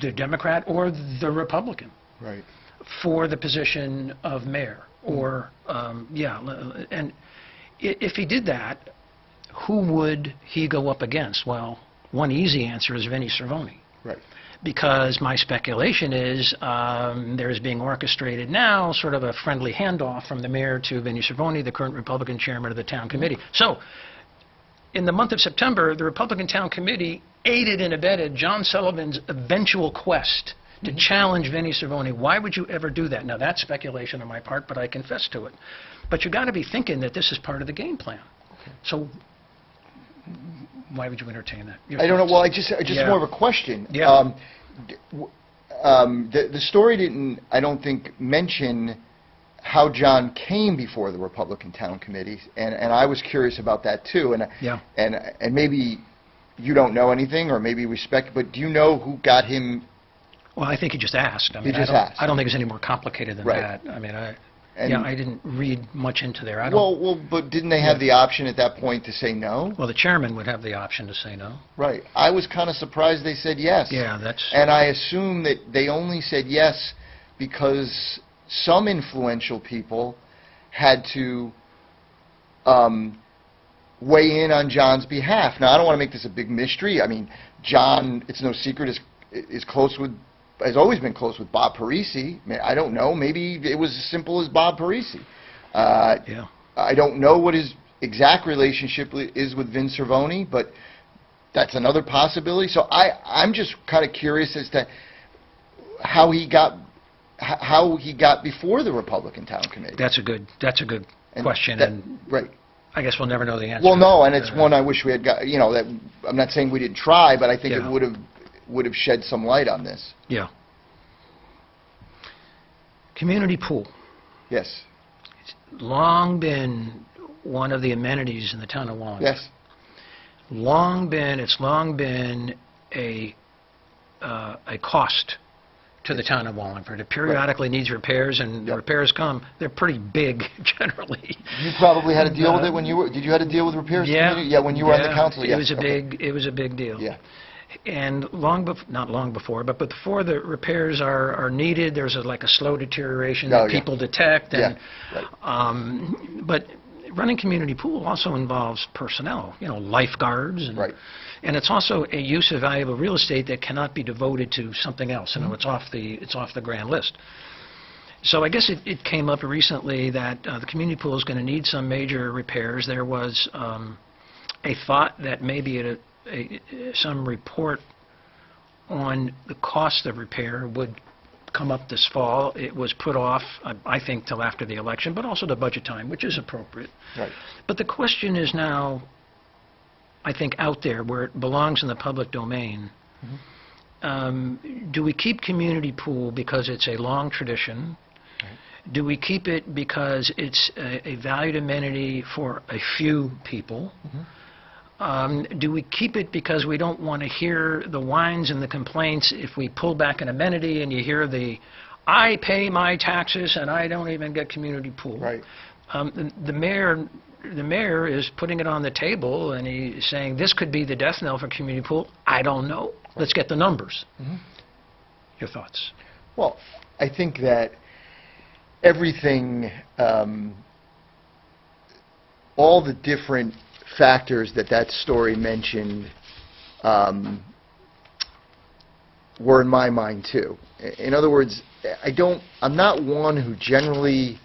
the Democrat or the Republican Right. for the position of mayor. Or, and if he did that, who would he go up against? Well, one easy answer is Vinnie Cervoni. Right. Because my speculation is there is being orchestrated now sort of a friendly handoff from the mayor to Vinnie Cervoni, the current Republican chairman of the town committee. So, in the month of September, the Republican town committee aided and abetted John Sullivan's eventual quest to challenge Vinnie Cervoni. Why would you ever do that? Now, that's speculation on my part, but I confess to it. But you got to be thinking that this is part of the game plan. So, why would you entertain that? Your I don't know. thoughts? Well, I just Yeah. more of a question. Yeah. The story didn't, I don't think, mention how John came before the Republican Town Committee, and I was curious about that too. And Yeah. and maybe you don't know anything, or maybe respect, but do you know who got him? Well, I think he just asked. I He mean, just I don't, asked. I don't think it's any more complicated than Right. that. I mean, And- I didn't read much into there. I don't. Well, but didn't they have the option at that point to say no? Well, the chairman would have the option to say no. Right. I was kind of surprised they said yes. Yeah, that's. And I assume that they only said yes because some influential people had to weigh in on John's behalf. Now, I don't want to make this a big mystery. I mean, John, it's no secret, is close with, has always been close with Bob Parisi. I don't know. Maybe it was as simple as Bob Parisi. Yeah. I don't know what his exact relationship is with Vin Cervoni, but that's another possibility. So I'm just kind of curious as to how he got before the Republican Town Committee. That's a good And question, that- and right. I guess we'll never know the answer. Well, no, and it's one I wish we had got. You know, that I'm not saying we didn't try, but I think Yeah. it would have shed some light on this. Yeah. Community pool. Yes. Long been one of the amenities in the town of Wallingford. Yes. It's long been a cost to the town of Wallingford. It periodically needs repairs, and the Yep. repairs come, they're pretty big generally. You probably had to deal with it when you were. Did you have to deal with repairs? Yeah. Committee? Yeah. When you were on the Yeah, council. It Yeah. was a Okay. big deal. Yeah. And not long before, but before the repairs are needed, there's like a slow deterioration Oh, that yeah. people detect. And, Yeah, right. But running community pool also involves personnel, lifeguards. And, Right. and it's also a use of valuable real estate that cannot be devoted to something else. Mm-hmm. It's off the grand list. So I guess it came up recently that the community pool is going to need some major repairs. There was a thought that maybe some report on the cost of repair would come up this fall. It was put off, I think, till after the election, but also the budget time, which is appropriate. Right. But the question is now, I think, out there where it belongs in the public domain. Do we keep community pool because it's a long tradition? Do we keep it because it's a valued amenity for a few people? Do we keep it because we don't want to hear the whines and the complaints if we pull back an amenity and you hear I pay my taxes and I don't even get community pool? Right. The mayor is putting it on the table and he's saying this could be the death knell for community pool. I don't know. Let's get the numbers. Your thoughts? Well, I think that everything, all the different factors that story mentioned were in my mind too. In other words, I'm not one who generally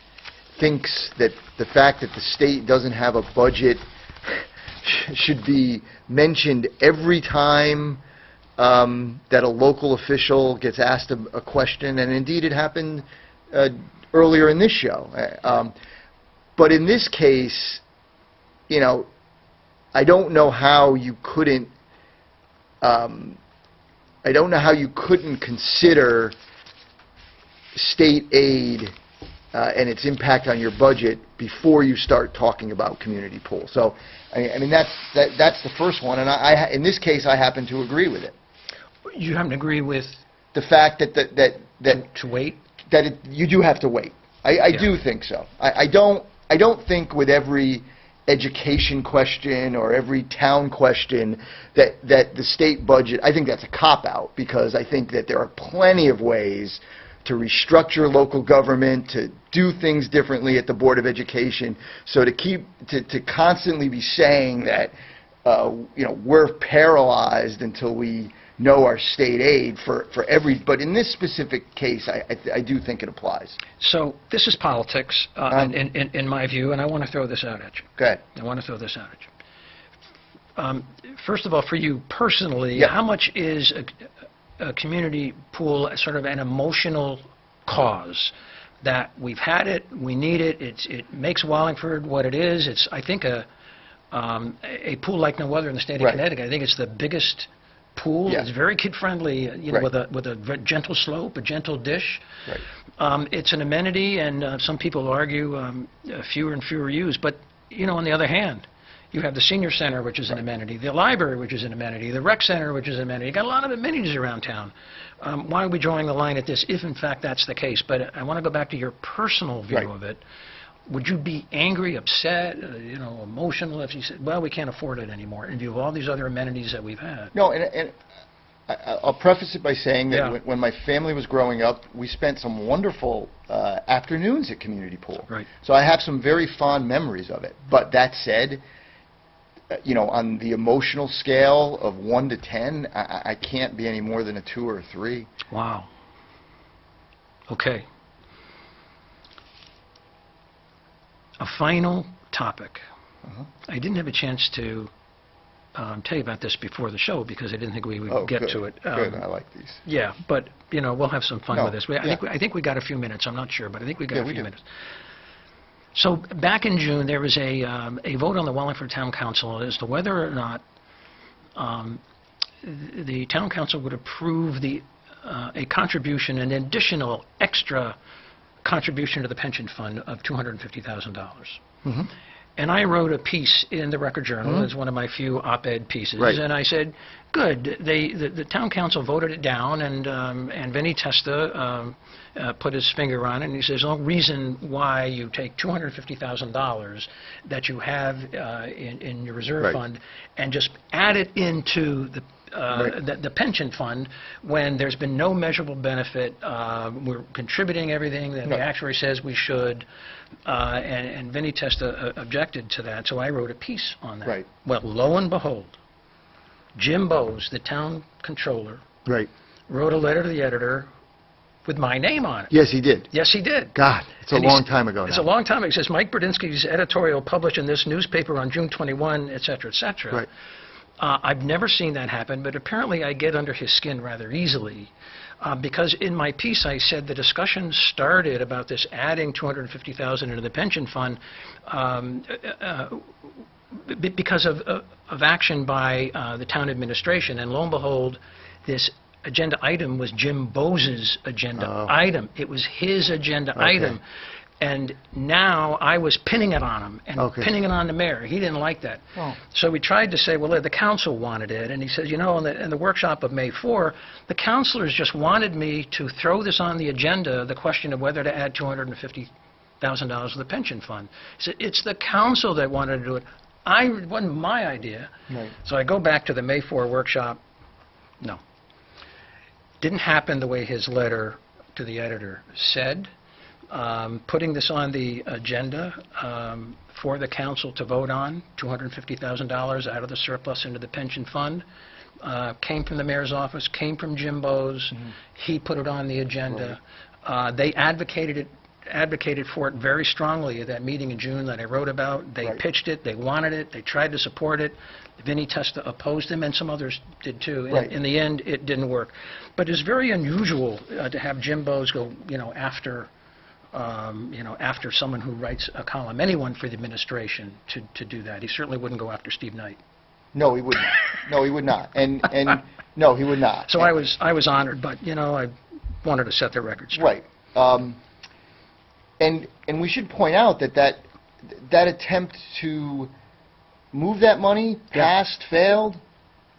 thinks that the fact that the state doesn't have a budget should be mentioned every time that a local official gets asked a question, and indeed it happened earlier in this show. But in this case, you know, I don't know how you couldn't, I don't know how you couldn't consider state aid and its impact on your budget before you start talking about community pool. So, I mean, that's the first one, and in this case, I happen to agree with it. You happen to agree with The fact that to wait? that you do have to wait. I Yeah. do think so. I don't think with every education question or every town question that the state budget, I think that's a cop-out, because I think that there are plenty of ways to restructure local government, to do things differently at the Board of Education. So to constantly be saying that, you know, we're paralyzed until we know our state aid but in this specific case, I do think it applies. So this is politics, in my view, and I want to throw this out at you. Go ahead. I want to throw this out at you. First of all, for you personally, Yeah. how much is a community pool sort of an emotional cause? That we've had it, we need it, it makes Wallingford what it is. It's, I think, a pool like no other in the state of Right. Connecticut. I think it's the biggest pool. Yeah. It's very kid-friendly, you know, Right. with a gentle slope, a gentle dish. Right. It's an amenity, and some people argue fewer and fewer use. But, you know, on the other hand, you have the senior center, which is an amenity, the library, which is an amenity, the rec center, which is an amenity. You got a lot of amenities around town. Why are we drawing the line at this, if in fact that's the case? But I want to go back to your personal view Right. of it. Would you be angry, upset, you know, emotional if you said, well, we can't afford it anymore, in view of all these other amenities that we've had? No, and I'll preface it by saying that Yeah. when my family was growing up, we spent some wonderful afternoons at community pool. Right. So I have some very fond memories of it. But that said, you know, on the emotional scale of 1 to 10, I can't be any more than a 2 or a 3. Wow. Okay. A final topic. I didn't have a chance to tell you about this before the show because I didn't think we would get good. to it. Good, I like these. Yeah, but, you know, we'll have some fun No, with this. yeah. I think we got a few minutes. I'm not sure, but I think we got Yeah, a we few do. minutes. So back in June, there was a vote on the Wallingford Town Council as to whether or not the Town Council would approve a contribution, an additional extra contribution to the pension fund of $250,000. And I wrote a piece in the Record Journal. It's one of my few op-ed pieces. Right. And I said, good, the Town Council voted it down, and Vinny Testa put his finger on it, and he says, no reason why you take $250,000 that you have in your reserve Right. fund and just add it into the pension fund when there's been no measurable benefit. We're contributing everything that No. the actuary says we should, and Vinny Testa objected to that, so I wrote a piece on that. Right. Well, lo and behold, Jim Bowes, the town controller, Right. wrote a letter to the editor with my name on it. Yes, he did. Yes, he did. God, it's a And he's- long time ago now. It's a long time ago. He says, Mike Brudzinski's editorial published in this newspaper on June 21, et cetera, et cetera. Right. I've never seen that happen, but apparently I get under his skin rather easily. Because in my piece I said the discussion started about this adding $250,000 into the pension fund because of action by the town administration. And lo and behold, this agenda item was Jim Bowes' agenda item. It was his agenda item. And now I was pinning it on him and pinning it on the mayor. He didn't like that. Oh. So we tried to say, well, the council wanted it. And he says, you know, in the workshop of May 4, the councilors just wanted me to throw this on the agenda, the question of whether to add $250,000 to the pension fund. He said, it's the council that wanted to do it. It wasn't my idea. Right. So I go back to the May 4 workshop. No. Didn't happen the way his letter to the editor said. Putting this on the agenda for the council to vote on, $250,000 out of the surplus into the pension fund, came from the mayor's office, came from Jim Bowes. He put it on the agenda. They advocated for it very strongly at that meeting in June that I wrote about. They pitched it. They wanted it. They tried to support it. Vinny Testa opposed him, and some others did too. In the end, it didn't work. But it's very unusual to have Jim Bowes go, you know, after after someone who writes a column, anyone for the administration to do that. He certainly wouldn't go after Steve Knight. No, he would not. No, he would not. And no, he would not. So I was honored, but I wanted to set the record straight. Right. And we should point out that attempt to move that money passed, failed.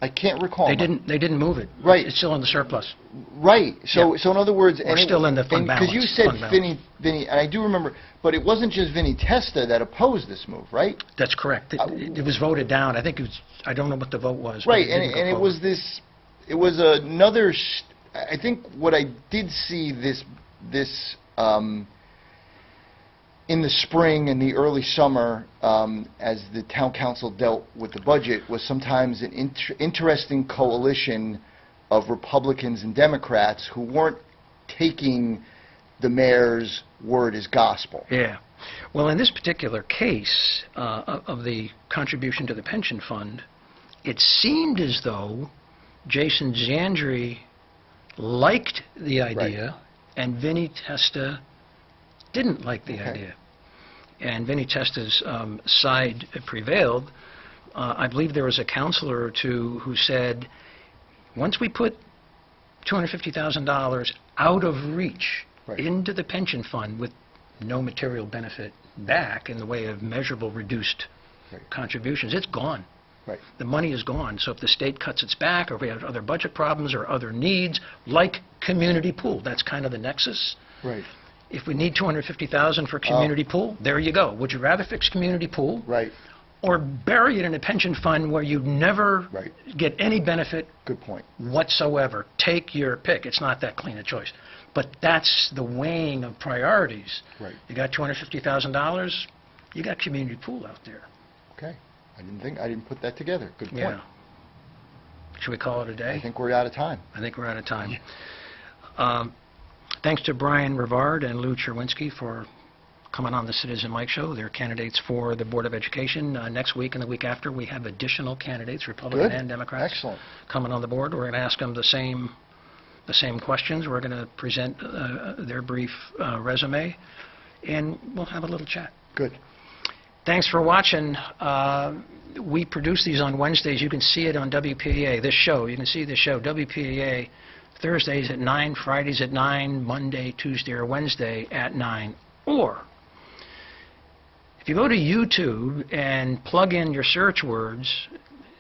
I can't recall. They didn't move it. Right. It's still in the surplus. Right. So in other words, We're still in the fund balance. Because you said fund balance. Vinny, and I do remember, but it wasn't just Vinny Testa that opposed this move, right? That's correct. It was voted down. I think it was. I don't know what the vote was. Right, but and it was this. It was another. I think what I did see this in the spring and the early summer, as the town council dealt with the budget, was sometimes an interesting coalition of Republicans and Democrats who weren't taking the mayor's word as gospel. Yeah. Well, in this particular case of the contribution to the pension fund, it seemed as though Jason Zandri liked the idea, and Vinny Testa didn't like the idea. And Vinny Testa's side prevailed. I believe there was a counselor or two who said, once we put $250,000 out of reach into the pension fund with no material benefit back in the way of measurable reduced contributions, it's gone. Right. The money is gone. So if the state cuts its back, or if we have other budget problems or other needs, like community pool, that's kind of the nexus. Right. If we need $250,000 for community pool, there you go. Would you rather fix community pool? Right. Or bury it in a pension fund where you'd never get any benefit Good point. whatsoever? Take your pick. It's not that clean a choice. But that's the weighing of priorities. Right. You got $250,000, you got community pool out there. Okay. I didn't put that together. Good point. Yeah. Should we call it a day? I think we're out of time. I think we're out of time. Thanks to Bryan, Rivard, and Lou Czerwinski for coming on the Citizen Mike Show. They're candidates for the Board of Education. Next week and the week after, we have additional candidates, Republican and Democrats, coming on the board. We're going to ask them the same questions. We're going to present their brief resume, and we'll have a little chat. Good. Thanks for watching. We produce these on Wednesdays. You can see it on WPAA, this show. You can see this show, WPAA, Thursdays at 9, Fridays at 9, Monday, Tuesday, or Wednesday at 9. Or, if you go to YouTube and plug in your search words,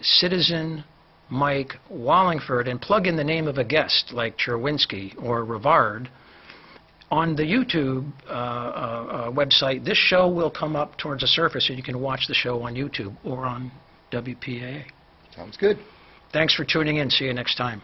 Citizen Mike Wallingford, and plug in the name of a guest like Czerwinski or Rivard, on the YouTube website, this show will come up towards the surface, so you can watch the show on YouTube or on WPAA. Sounds good. Thanks for tuning in. See you next time.